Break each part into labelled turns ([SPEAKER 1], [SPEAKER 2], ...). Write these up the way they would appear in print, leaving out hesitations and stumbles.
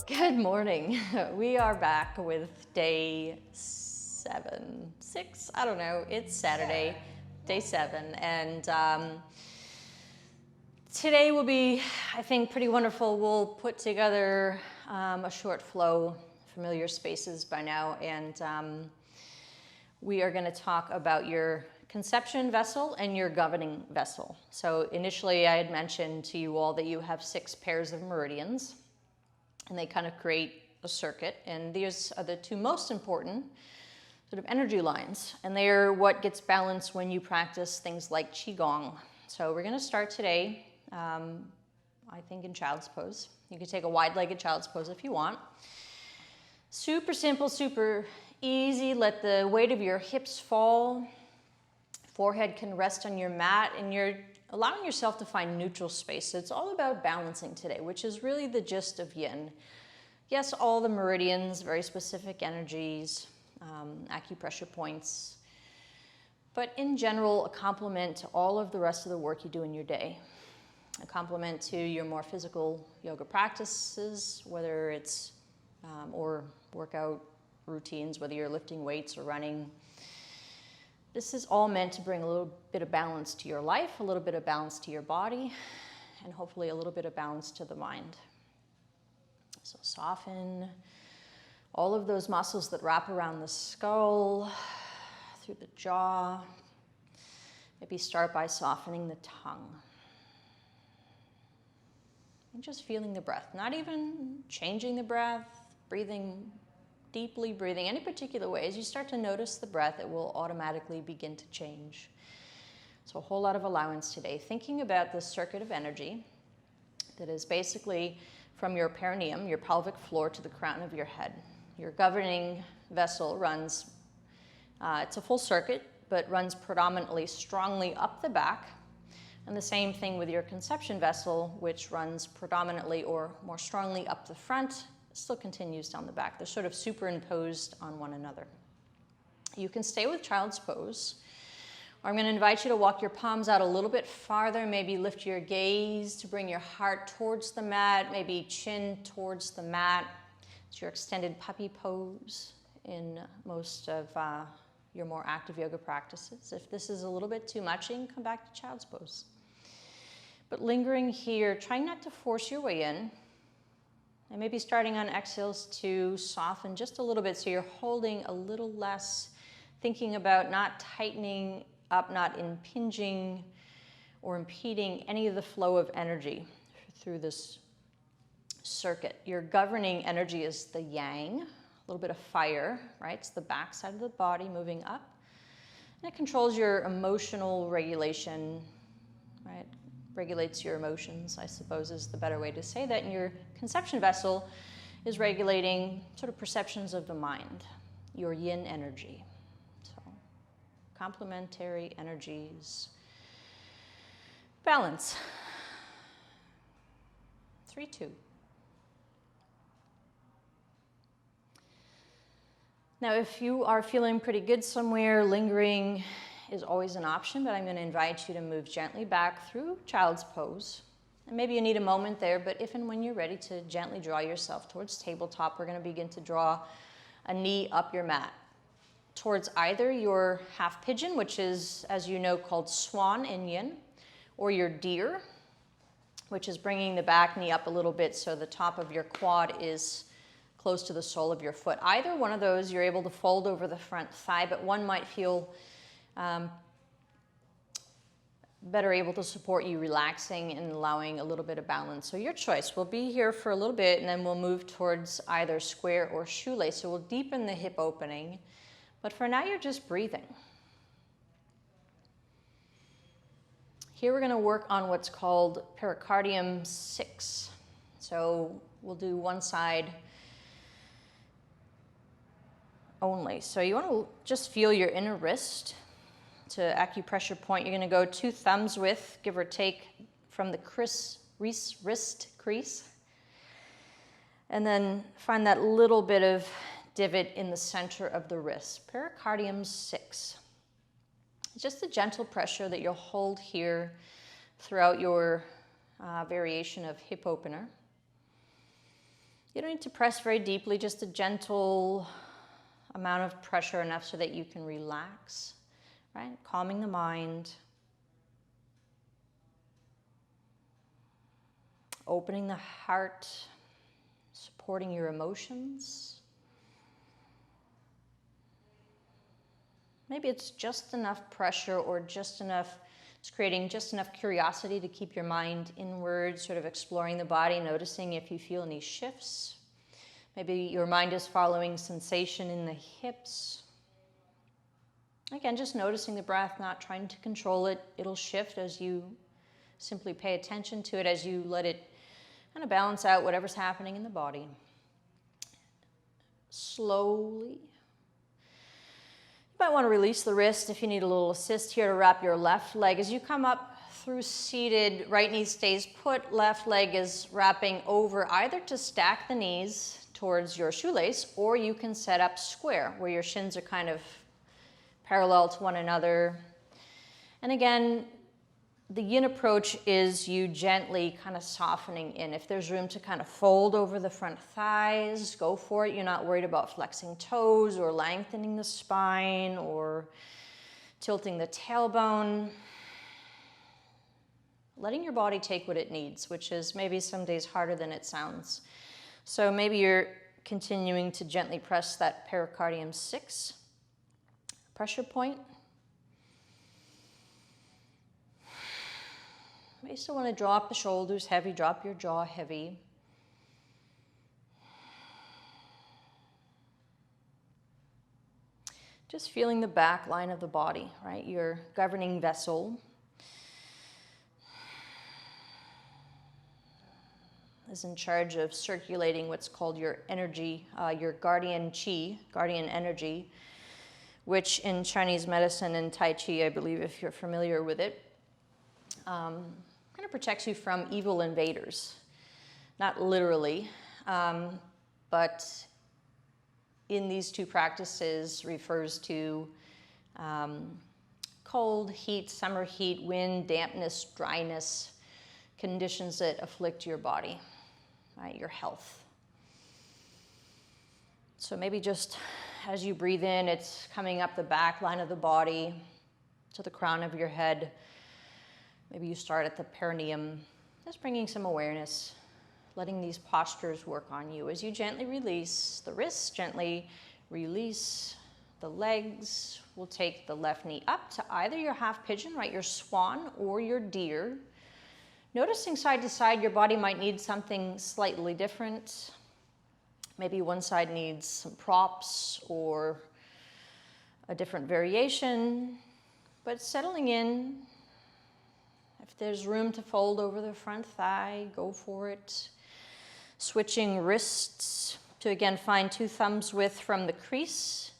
[SPEAKER 1] Good morning. We are back with day 7, 6, I don't know. It's Saturday, day 7. And today will be, I think, pretty wonderful. We'll put together a short flow, familiar spaces by now. And we are going to talk about your conception vessel and your governing vessel. So initially I had mentioned to you all that you have 6 pairs of meridians. And they kind of create a circuit. And these are the 2 most important sort of energy lines. And they are what gets balanced when you practice things like Qigong. So we're going to start today, I think, in child's pose. You can take a wide-legged child's pose if you want. Super simple, super easy. Let the weight of your hips fall. Forehead can rest on your mat, and you're allowing yourself to find neutral space. So it's all about balancing today, which is really the gist of Yin. Yes, all the meridians, very specific energies, acupressure points, but in general, a complement to all of the rest of the work you do in your day. A complement to your more physical yoga practices, whether it's, or workout routines, whether you're lifting weights or running. This is all meant to bring a little bit of balance to your life, a little bit of balance to your body, and hopefully a little bit of balance to the mind. So soften all of those muscles that wrap around the skull, through the jaw. Maybe start by softening the tongue. And just feeling the breath, not even changing the breath, breathing deeply, breathing any particular way. As you start to notice the breath, it will automatically begin to change. So a whole lot of allowance today. Thinking about this circuit of energy that is basically from your perineum, your pelvic floor, to the crown of your head. Your governing vessel runs, it's a full circuit, but runs predominantly strongly up the back. And the same thing with your conception vessel, which runs predominantly or more strongly up the front. Still continues down the back. They're sort of superimposed on one another. You can stay with child's pose, or I'm going to invite you to walk your palms out a little bit farther, maybe lift your gaze to bring your heart towards the mat, maybe chin towards the mat. It's your extended puppy pose in most of your more active yoga practices. If this is a little bit too much, you can come back to child's pose. But lingering here, trying not to force your way in. And maybe starting on exhales to soften just a little bit, so you're holding a little less, thinking about not tightening up, not impinging or impeding any of the flow of energy through this circuit. Your governing energy is the yang, a little bit of fire, right? It's the back side of the body moving up. And it controls your emotional regulation, right? Regulates your emotions, I suppose, is the better way to say that. And your conception vessel is regulating sort of perceptions of the mind, your yin energy. So complementary energies. Balance. 3, 2. Now, if you are feeling pretty good somewhere, lingering is always an option, but I'm going to invite you to move gently back through child's pose. And maybe you need a moment there, but if and when you're ready to gently draw yourself towards tabletop, we're going to begin to draw a knee up your mat towards either your half pigeon, which is, as you know, called swan in Yin, or your deer, which is bringing the back knee up a little bit so the top of your quad is close to the sole of your foot. Either one of those, you're able to fold over the front thigh, but one might feel better able to support you relaxing and allowing a little bit of balance. So your choice. We'll be here for a little bit, and then we'll move towards either square or shoelace. So we'll deepen the hip opening. But for now, you're just breathing. Here we're going to work on what's called pericardium 6. So we'll do one side only. So you want to just feel your inner wrist. To acupressure point, you're going to go 2 thumbs width, give or take, from the wrist crease. And then find that little bit of divot in the center of the wrist. Pericardium 6. Just a gentle pressure that you'll hold here throughout your variation of hip opener. You don't need to press very deeply, just a gentle amount of pressure, enough so that you can relax, right? Calming the mind. Opening the heart, supporting your emotions. Maybe it's just enough pressure or just enough, it's creating just enough curiosity to keep your mind inward, sort of exploring the body, noticing if you feel any shifts. Maybe your mind is following sensation in the hips. Again, just noticing the breath, not trying to control it. It'll shift as you simply pay attention to it, as you let it kind of balance out whatever's happening in the body. Slowly. You might want to release the wrist if you need a little assist here to wrap your left leg. As you come up through seated, right knee stays put, left leg is wrapping over, either to stack the knees towards your shoelace, or you can set up square where your shins are kind of parallel to one another. And again, the yin approach is you gently kind of softening in. If there's room to kind of fold over the front thighs, go for it. You're not worried about flexing toes or lengthening the spine or tilting the tailbone. Letting your body take what it needs, which is maybe some days harder than it sounds. So maybe you're continuing to gently press that pericardium 6 pressure point. You still want to drop the shoulders heavy, drop your jaw heavy. Just feeling the back line of the body, right? Your governing vessel is in charge of circulating what's called your energy, your guardian chi, guardian energy, which in Chinese medicine and Tai Chi, I believe, if you're familiar with it, kind of protects you from evil invaders. Not literally, but in these two practices refers to cold, heat, summer heat, wind, dampness, dryness, conditions that afflict your body, right, your health. So maybe just as you breathe in, it's coming up the back line of the body to the crown of your head. Maybe you start at the perineum, just bringing some awareness, letting these postures work on you. As you gently release the wrists, gently release the legs. We'll take the left knee up to either your half pigeon, right, your swan, or your deer. Noticing side to side, your body might need something slightly different. Maybe one side needs some props or a different variation, but settling in. If there's room to fold over the front thigh, go for it. Switching wrists to, again, find 2 thumbs width from the crease.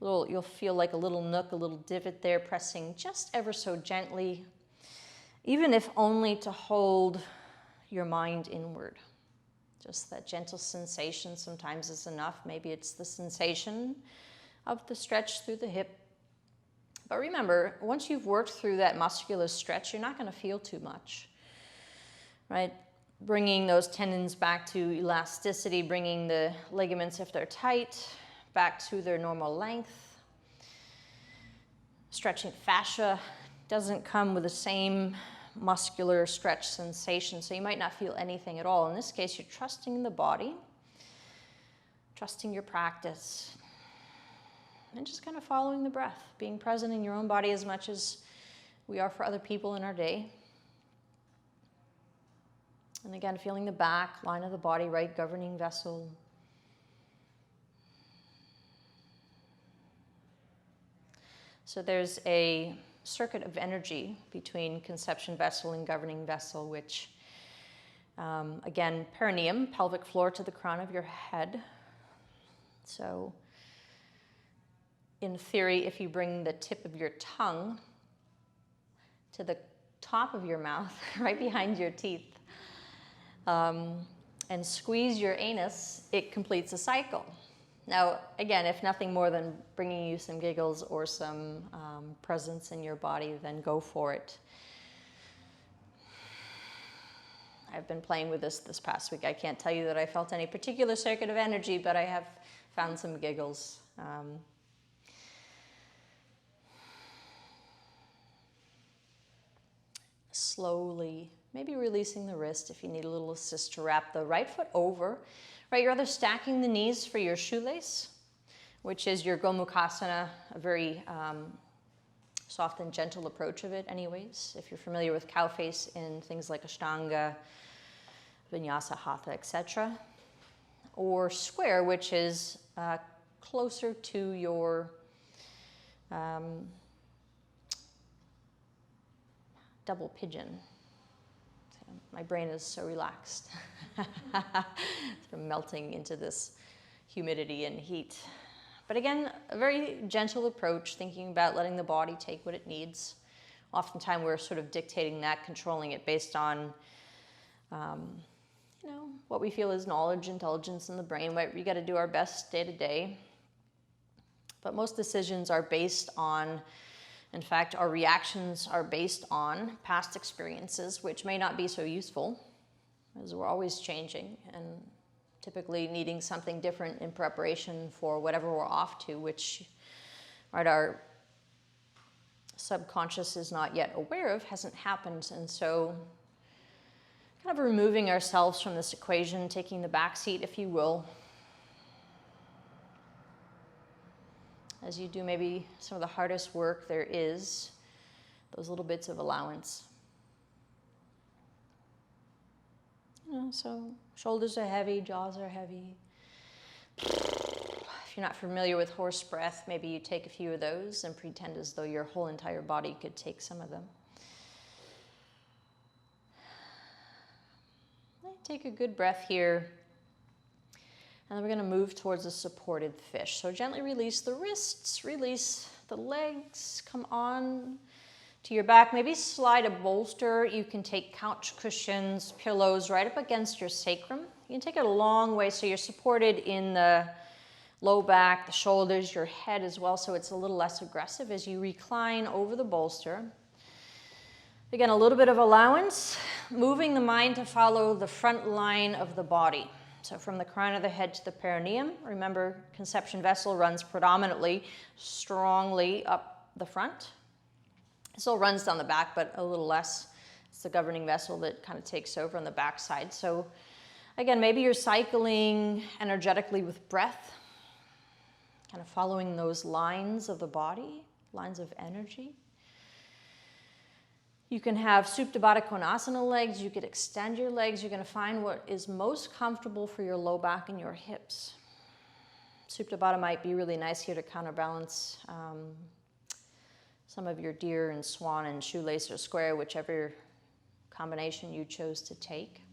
[SPEAKER 1] You'll feel like a little nook, a little divot there, pressing just ever so gently, even if only to hold your mind inward. Just that gentle sensation sometimes is enough. Maybe it's the sensation of the stretch through the hip. But remember, once you've worked through that muscular stretch, you're not going to feel too much, right? Bringing those tendons back to elasticity, bringing the ligaments, if they're tight, back to their normal length. Stretching fascia doesn't come with the same muscular stretch sensation, so you might not feel anything at all. In this case, you're trusting the body, trusting your practice, and just kind of following the breath, being present in your own body as much as we are for other people in our day. And again, feeling the back line of the body, right, governing vessel. So there's a circuit of energy between conception vessel and governing vessel, which, again, perineum, pelvic floor to the crown of your head. So in theory, if you bring the tip of your tongue to the top of your mouth, right behind your teeth, and squeeze your anus, it completes a cycle. Now, again, if nothing more than bringing you some giggles or some presence in your body, then go for it. I've been playing with this past week. I can't tell you that I felt any particular circuit of energy, but I have found some giggles. Slowly, maybe releasing the wrist if you need a little assist to wrap the right foot over. Right, you're either stacking the knees for your shoelace, which is your Gomukhasana, a very soft and gentle approach of it anyways. If you're familiar with cow face in things like Ashtanga, Vinyasa, Hatha, etc. Or square, which is closer to your double pigeon. So my brain is so relaxed. Sort of melting into this humidity and heat. But again, a very gentle approach, thinking about letting the body take what it needs. Oftentimes we're sort of dictating that, controlling it based on what we feel is knowledge, intelligence in the brain. We got to do our best day to day. But most decisions are based on, in fact, our reactions are based on past experiences, which may not be so useful, as we're always changing and typically needing something different in preparation for whatever we're off to, which our subconscious is not yet aware of, hasn't happened. And so kind of removing ourselves from this equation, taking the back seat, if you will, as you do maybe some of the hardest work there is, those little bits of allowance. So shoulders are heavy, jaws are heavy. If you're not familiar with horse breath, maybe you take a few of those and pretend as though your whole entire body could take some of them. Take a good breath here. And then we're going to move towards a supported fish. So gently release the wrists, release the legs, come on to your back. Maybe slide a bolster. You can take couch cushions, pillows right up against your sacrum. You can take it a long way so you're supported in the low back, the shoulders, your head as well, so it's a little less aggressive as you recline over the bolster. Again, a little bit of allowance, moving the mind to follow the front line of the body. So from the crown of the head to the perineum, remember conception vessel runs predominantly strongly up the front. It still runs down the back, but a little less. It's the governing vessel that kind of takes over on the back side. So again, maybe you're cycling energetically with breath, kind of following those lines of the body, lines of energy. You can have Supta Baddha Konasana legs. You could extend your legs. You're going to find what is most comfortable for your low back and your hips. Supta Baddha might be really nice here to counterbalance some of your deer and swan and shoelace or square, whichever combination you chose to take.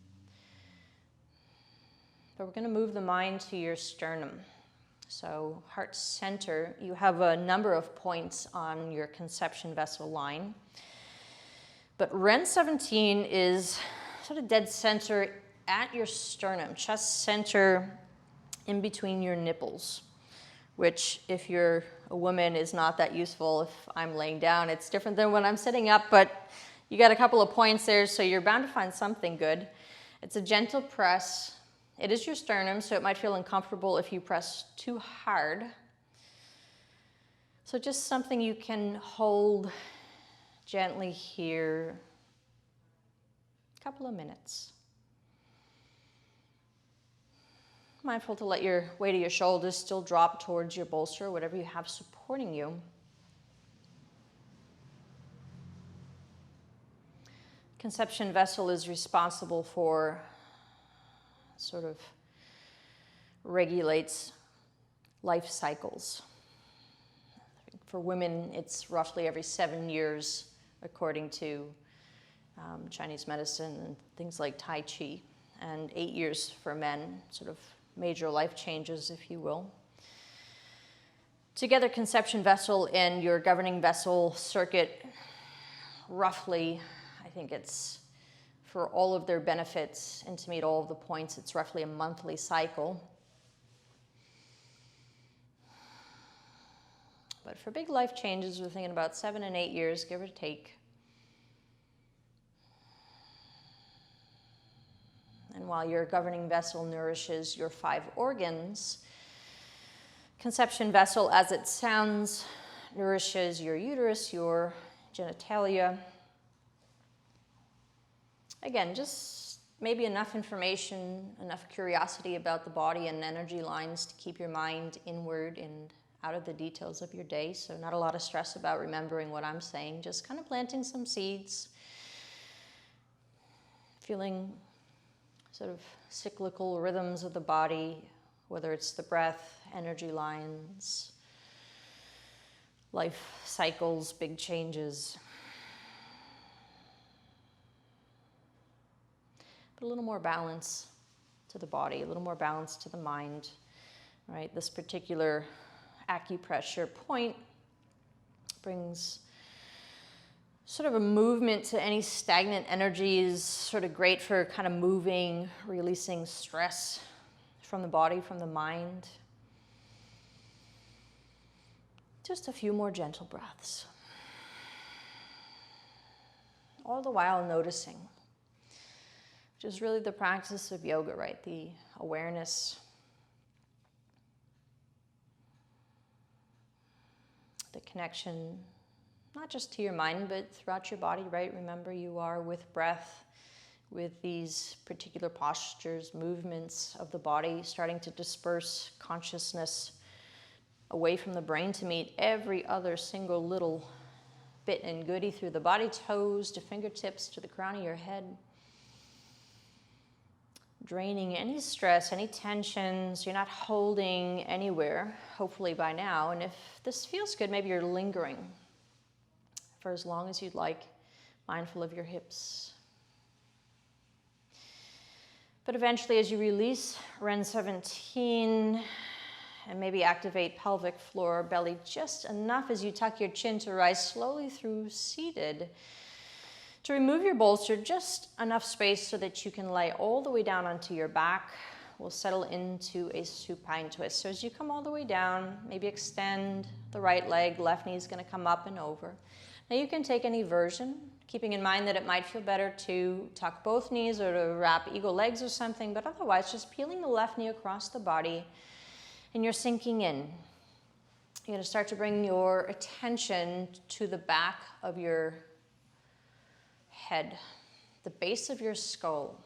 [SPEAKER 1] But we're going to move the mind to your sternum. So heart center, you have a number of points on your conception vessel line. But Ren 17 is sort of dead center at your sternum, chest center in between your nipples, which if you're a woman is not that useful. If I'm laying down, it's different than when I'm sitting up, but you got a couple of points there, so you're bound to find something good. It's a gentle press. It is your sternum, so it might feel uncomfortable if you press too hard. So just something you can hold gently here, a couple of minutes. Mindful to let your weight of your shoulders still drop towards your bolster, whatever you have supporting you. Conception vessel is responsible for sort of regulates life cycles. For women, it's roughly every 7 years, according to Chinese medicine and things like Tai Chi, and 8 years for men, sort of major life changes, if you will. Together, conception vessel and your governing vessel circuit, roughly, I think it's, for all of their benefits and to meet all of the points, it's roughly a monthly cycle. But for big life changes, we're thinking about 7 and 8 years, give or take. And while your governing vessel nourishes your 5 organs, conception vessel, as it sounds, nourishes your uterus, your genitalia. Again, just maybe enough information, enough curiosity about the body and energy lines to keep your mind inward and out of the details of your day. So not a lot of stress about remembering what I'm saying, just kind of planting some seeds, feeling sort of cyclical rhythms of the body, whether it's the breath, energy lines, life cycles, big changes. But a little more balance to the body, a little more balance to the mind, right? This particular acupressure point brings sort of a movement to any stagnant energies, sort of great for kind of moving, releasing stress from the body, from the mind. Just a few more gentle breaths. All the while noticing, which is really the practice of yoga, right? The awareness, the connection, not just to your mind, but throughout your body, right? Remember, you are with breath, with these particular postures, movements of the body, starting to disperse consciousness away from the brain to meet every other single little bit and goodie through the body, toes to fingertips to the crown of your head. Draining any stress, any tensions. You're not holding anywhere, hopefully by now. And if this feels good, maybe you're lingering for as long as you'd like, mindful of your hips. But eventually, as you release Ren 17, and maybe activate pelvic floor, belly just enough as you tuck your chin to rise slowly through seated, to remove your bolster, just enough space so that you can lay all the way down onto your back. We'll settle into a supine twist. So as you come all the way down, maybe extend the right leg, left knee is going to come up and over. Now you can take any version, keeping in mind that it might feel better to tuck both knees or to wrap eagle legs or something, but otherwise just peeling the left knee across the body and you're sinking in. You're going to start to bring your attention to the back of your head, the base of your skull.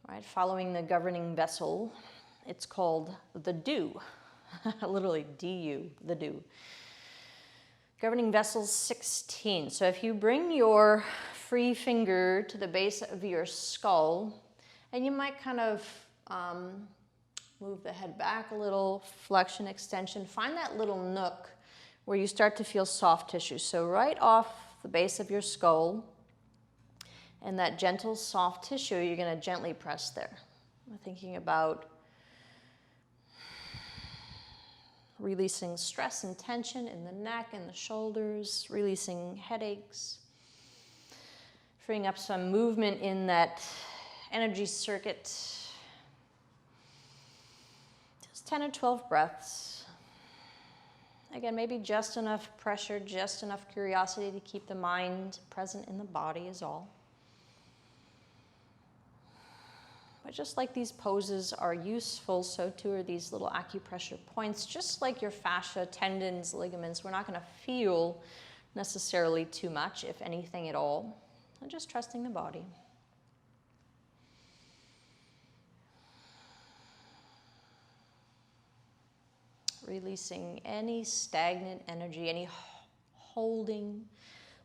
[SPEAKER 1] All right, following the governing vessel, it's called the dew, literally D-U, the dew. Governing vessel 16. So if you bring your free finger to the base of your skull, and you might kind of move the head back a little, flexion, extension, find that little nook where you start to feel soft tissue. So right off the base of your skull, and that gentle soft tissue, you're going to gently press there. I'm thinking about releasing stress and tension in the neck and the shoulders, releasing headaches, freeing up some movement in that energy circuit. Just 10 or 12 breaths. Again, maybe just enough pressure, just enough curiosity to keep the mind present in the body is all. But just like these poses are useful, so too are these little acupressure points. Just like your fascia, tendons, ligaments, we're not going to feel necessarily too much, if anything at all. And just trusting the body. Releasing any stagnant energy, any holding.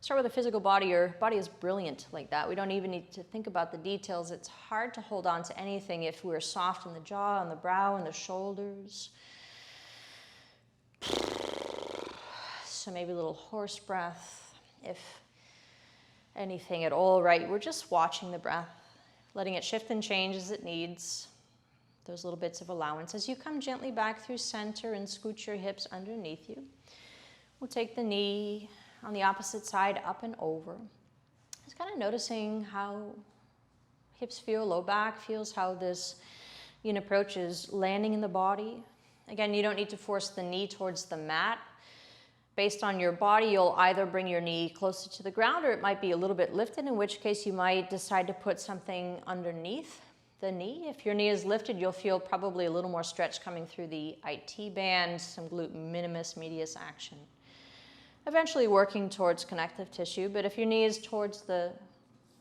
[SPEAKER 1] Start with the physical body. Your body is brilliant like that. We don't even need to think about the details. It's hard to hold on to anything if we're soft in the jaw, on the brow, and the shoulders. So maybe a little horse breath, if anything at all, right? We're just watching the breath, letting it shift and change as it needs. Those little bits of allowance. As you come gently back through center and scoot your hips underneath you, we'll take the knee on the opposite side up and over. Just kind of noticing how hips feel, low back feels, how this yin approach is landing in the body. Again, you don't need to force the knee towards the mat. Based on your body, you'll either bring your knee closer to the ground or it might be a little bit lifted, in which case you might decide to put something underneath the knee. If your knee is lifted, you'll feel probably a little more stretch coming through the IT band, some glute minimus medius action. Eventually working towards connective tissue, but if your knee is towards the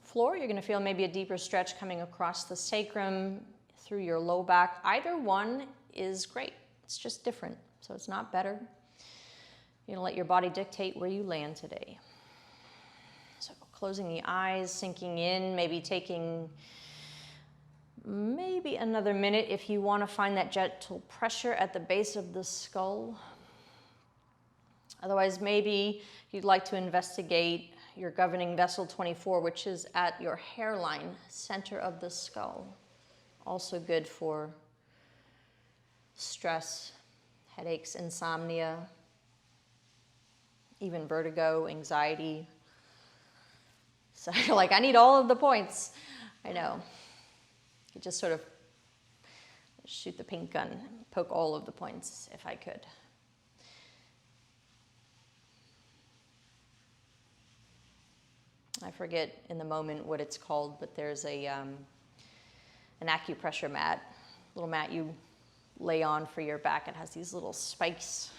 [SPEAKER 1] floor, you're going to feel maybe a deeper stretch coming across the sacrum, through your low back. Either one is great. It's just different, so it's not better. You're going to let your body dictate where you land today. So closing the eyes, sinking in, maybe taking another minute if you want to find that gentle pressure at the base of the skull. Otherwise, maybe you'd like to investigate your governing vessel 24, which is at your hairline, center of the skull. Also good for stress, headaches, insomnia, even vertigo, anxiety. So you're like, I need all of the points. I know. You just sort of shoot the paint gun, poke all of the points if I could. I forget in the moment what it's called, but there's an acupressure mat, little mat you lay on for your back. It has these little spikes,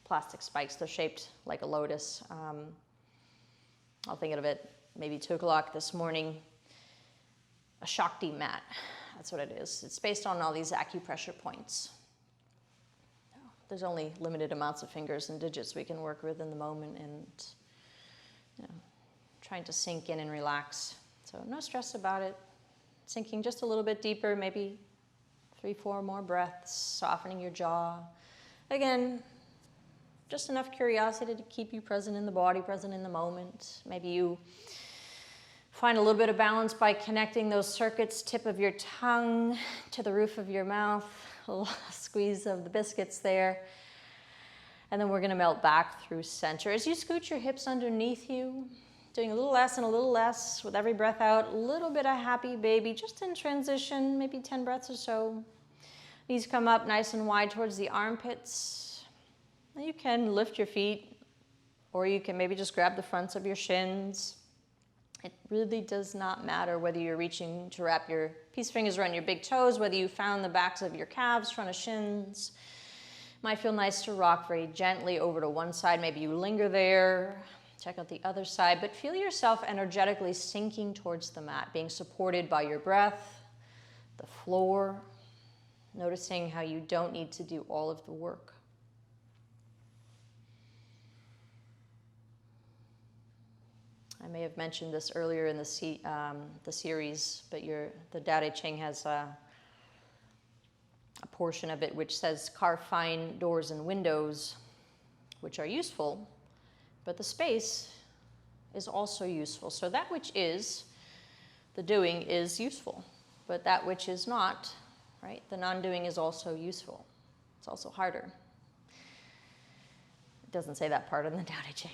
[SPEAKER 1] plastic spikes. They're shaped like a lotus. I'll think of it maybe 2 o'clock this morning. A Shakti mat, that's what it is. It's based on all these acupressure points. There's only limited amounts of fingers and digits we can work with in the moment, and trying to sink in and relax. So no stress about it. Sinking just a little bit deeper, maybe 3-4 more breaths, softening your jaw. Again, just enough curiosity to keep you present in the body, present in the moment. Maybe you find a little bit of balance by connecting those circuits, tip of your tongue to the roof of your mouth, a little squeeze of the biscuits there. And then we're going to melt back through center. As you scoot your hips underneath you, doing a little less and a little less with every breath out, a little bit of happy baby, just in transition, maybe 10 breaths or so. Knees come up nice and wide towards the armpits. You can lift your feet, or you can maybe just grab the fronts of your shins. It really does not matter whether you're reaching to wrap your peace fingers around your big toes, whether you found the backs of your calves, front of shins. Might feel nice to rock very gently over to one side. Maybe you linger there. Check out the other side, but feel yourself energetically sinking towards the mat, being supported by your breath, the floor, noticing how you don't need to do all of the work. I may have mentioned this earlier in the series, but the Tao Te Ching has a portion of it which says carve fine doors and windows, which are useful, but the space is also useful. So that which is, the doing is useful, but that which is not, right, the non-doing is also useful. It's also harder. It doesn't say that part in the Tao Te Ching,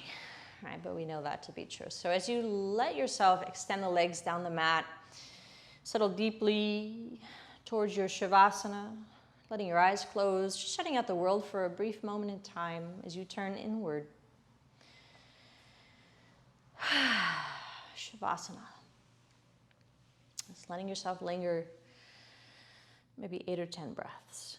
[SPEAKER 1] right, but we know that to be true. So as you let yourself extend the legs down the mat, settle deeply towards your Shavasana, letting your eyes close, just shutting out the world for a brief moment in time as you turn inward. Shavasana. Just letting yourself linger maybe 8 or 10 breaths.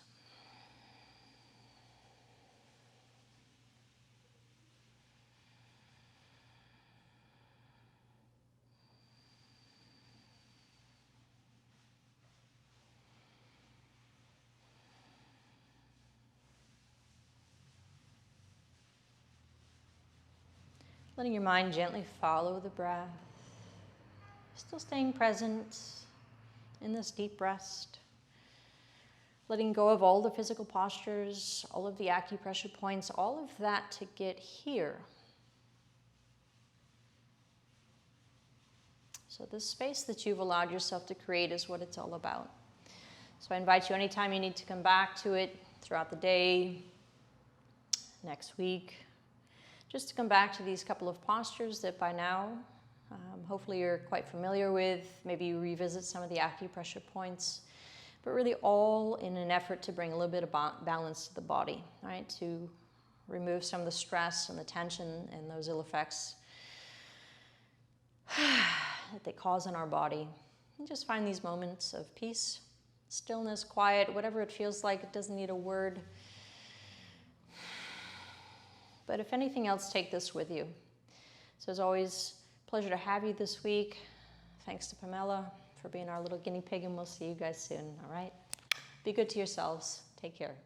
[SPEAKER 1] Letting your mind gently follow the breath. Still staying present in this deep rest. Letting go of all the physical postures, all of the acupressure points, all of that to get here. So this space that you've allowed yourself to create is what it's all about. So I invite you anytime you need to come back to it throughout the day, next week, just to come back to these couple of postures that by now, hopefully you're quite familiar with. Maybe you revisit some of the acupressure points, but really all in an effort to bring a little bit of balance to the body, right? To remove some of the stress and the tension and those ill effects that they cause in our body. And just find these moments of peace, stillness, quiet, whatever it feels like. It doesn't need a word. But if anything else, take this with you. So as always, pleasure to have you this week. Thanks to Pamela for being our little guinea pig, and we'll see you guys soon, all right? Be good to yourselves. Take care.